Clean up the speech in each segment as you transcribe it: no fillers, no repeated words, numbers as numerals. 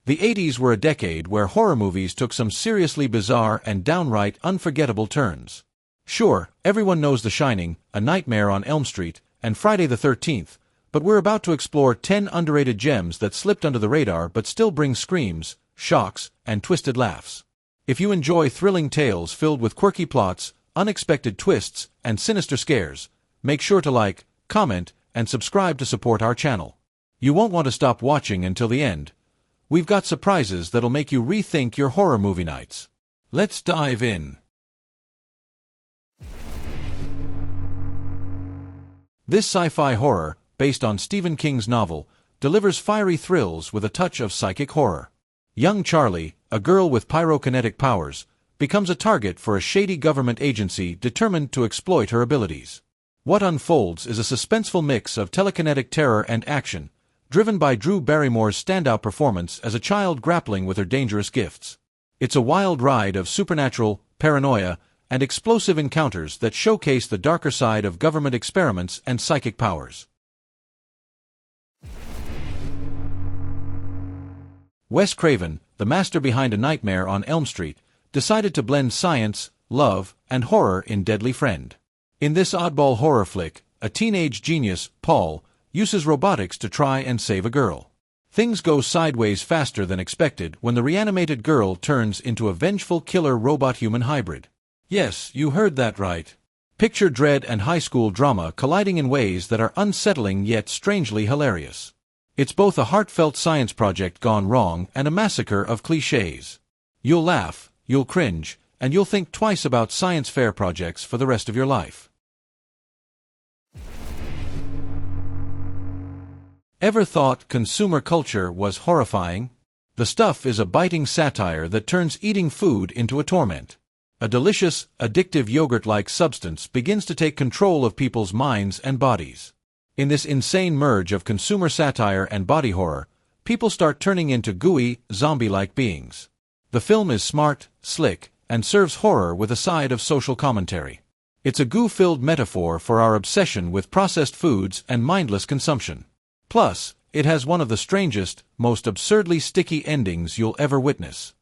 The 80s were a decade where horror movies took some seriously bizarre and downright unforgettable turns. Sure, everyone knows The Shining, A Nightmare on Elm Street, and Friday the 13th, but we're about to explore 10 underrated gems that slipped under the radar but still bring screams, shocks, and twisted laughs. If you enjoy thrilling tales filled with quirky plots, unexpected twists, and sinister scares, make sure to like, comment, and subscribe to support our channel. You won't want to stop watching until the end. We've got surprises that'll make you rethink your horror movie nights. Let's dive in. This sci-fi horror, based on Stephen King's novel, delivers fiery thrills with a touch of psychic horror. Young Charlie, a girl with pyrokinetic powers, becomes a target for a shady government agency determined to exploit her abilities. What unfolds is a suspenseful mix of telekinetic terror and action, driven by Drew Barrymore's standout performance as a child grappling with her dangerous gifts. It's a wild ride of supernatural, paranoia, and explosive encounters that showcase the darker side of government experiments and psychic powers. Wes Craven, the master behind A Nightmare on Elm Street, decided to blend science, love, and horror in Deadly Friend. In this oddball horror flick, a teenage genius, Paul, uses robotics to try and save a girl. Things go sideways faster than expected when the reanimated girl turns into a vengeful killer robot-human hybrid. Yes, you heard that right. Picture dread and high school drama colliding in ways that are unsettling yet strangely hilarious. It's both a heartfelt science project gone wrong and a massacre of cliches. You'll laugh, you'll cringe, and you'll think twice about science fair projects for the rest of your life. Ever thought consumer culture was horrifying? The Stuff is a biting satire that turns eating food into a torment. A delicious, addictive yogurt-like substance begins to take control of people's minds and bodies. In this insane merge of consumer satire and body horror, people start turning into gooey, zombie-like beings. The film is smart, slick, and serves horror with a side of social commentary. It's a goo-filled metaphor for our obsession with processed foods and mindless consumption. Plus, it has one of the strangest, most absurdly sticky endings you'll ever witness.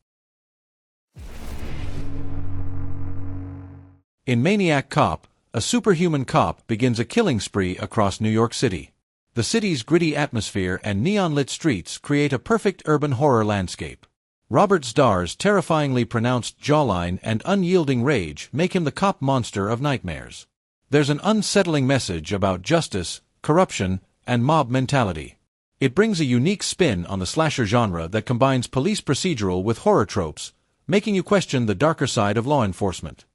In Maniac Cop, a superhuman cop begins a killing spree across New York City. The city's gritty atmosphere and neon-lit streets create a perfect urban horror landscape. Robert Starr's terrifyingly pronounced jawline and unyielding rage make him the cop monster of nightmares. There's an unsettling message about justice, corruption, and mob mentality. It brings a unique spin on the slasher genre that combines police procedural with horror tropes, making you question the darker side of law enforcement.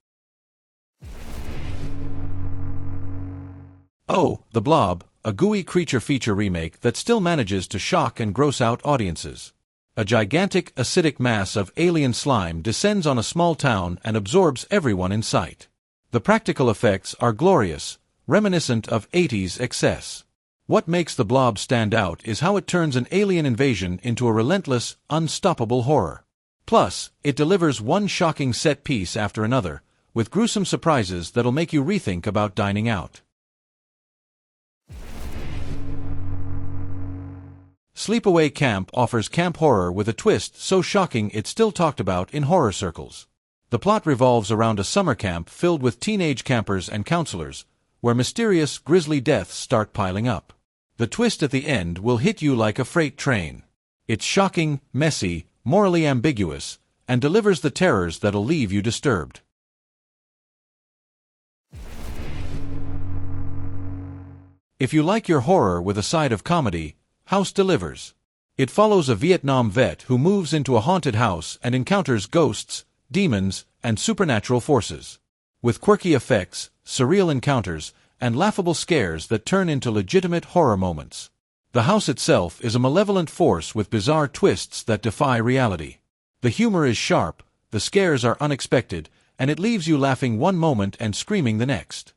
Oh, The Blob, a gooey creature feature remake that still manages to shock and gross out audiences. A gigantic, acidic mass of alien slime descends on a small town and absorbs everyone in sight. The practical effects are glorious, reminiscent of 80s excess. What makes The Blob stand out is how it turns an alien invasion into a relentless, unstoppable horror. Plus, it delivers one shocking set piece after another, with gruesome surprises that'll make you rethink about dining out. Sleepaway Camp offers camp horror with a twist so shocking it's still talked about in horror circles. The plot revolves around a summer camp filled with teenage campers and counselors, where mysterious, grisly deaths start piling up. The twist at the end will hit you like a freight train. It's shocking, messy, morally ambiguous, and delivers the terrors that'll leave you disturbed. If you like your horror with a side of comedy, House delivers. It follows a Vietnam vet who moves into a haunted house and encounters ghosts, demons, and supernatural forces. With quirky effects, surreal encounters, and laughable scares that turn into legitimate horror moments. The house itself is a malevolent force with bizarre twists that defy reality. The humor is sharp, the scares are unexpected, and it leaves you laughing one moment and screaming the next.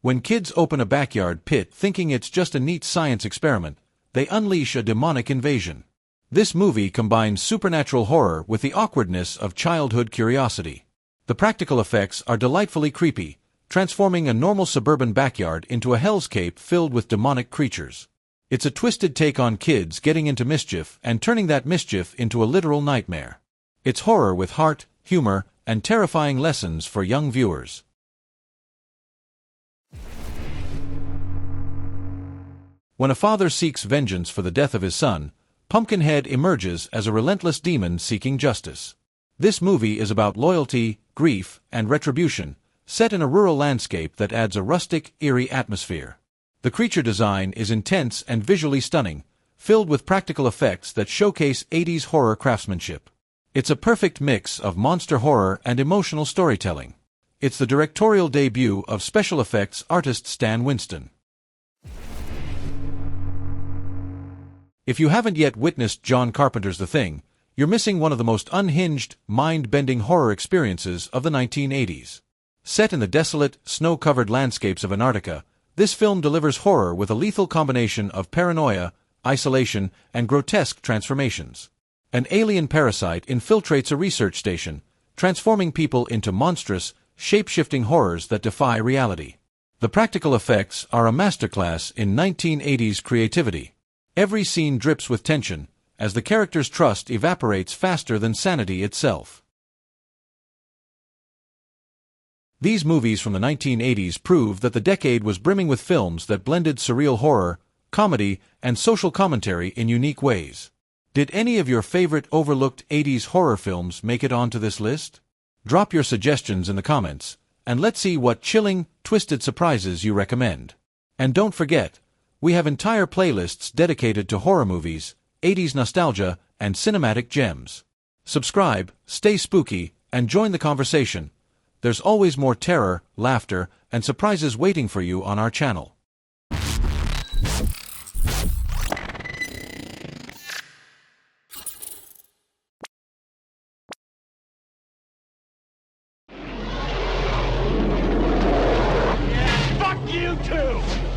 When kids open a backyard pit thinking it's just a neat science experiment, they unleash a demonic invasion. This movie combines supernatural horror with the awkwardness of childhood curiosity. The practical effects are delightfully creepy, transforming a normal suburban backyard into a hellscape filled with demonic creatures. It's a twisted take on kids getting into mischief and turning that mischief into a literal nightmare. It's horror with heart, humor, and terrifying lessons for young viewers. When a father seeks vengeance for the death of his son, Pumpkinhead emerges as a relentless demon seeking justice. This movie is about loyalty, grief, and retribution, set in a rural landscape that adds a rustic, eerie atmosphere. The creature design is intense and visually stunning, filled with practical effects that showcase 80s horror craftsmanship. It's a perfect mix of monster horror and emotional storytelling. It's the directorial debut of special effects artist Stan Winston. If you haven't yet witnessed John Carpenter's The Thing, you're missing one of the most unhinged, mind-bending horror experiences of the 1980s. Set in the desolate, snow-covered landscapes of Antarctica, this film delivers horror with a lethal combination of paranoia, isolation, and grotesque transformations. An alien parasite infiltrates a research station, transforming people into monstrous, shape-shifting horrors that defy reality. The practical effects are a masterclass in 1980s creativity. Every scene drips with tension, as the characters' trust evaporates faster than sanity itself. These movies from the 1980s prove that the decade was brimming with films that blended surreal horror, comedy, and social commentary in unique ways. Did any of your favorite overlooked 80s horror films make it onto this list? Drop your suggestions in the comments, and let's see what chilling, twisted surprises you recommend. And don't forget, we have entire playlists dedicated to horror movies, 80s nostalgia, and cinematic gems. Subscribe, stay spooky, and join the conversation. There's always more terror, laughter, and surprises waiting for you on our channel. Fuck you too!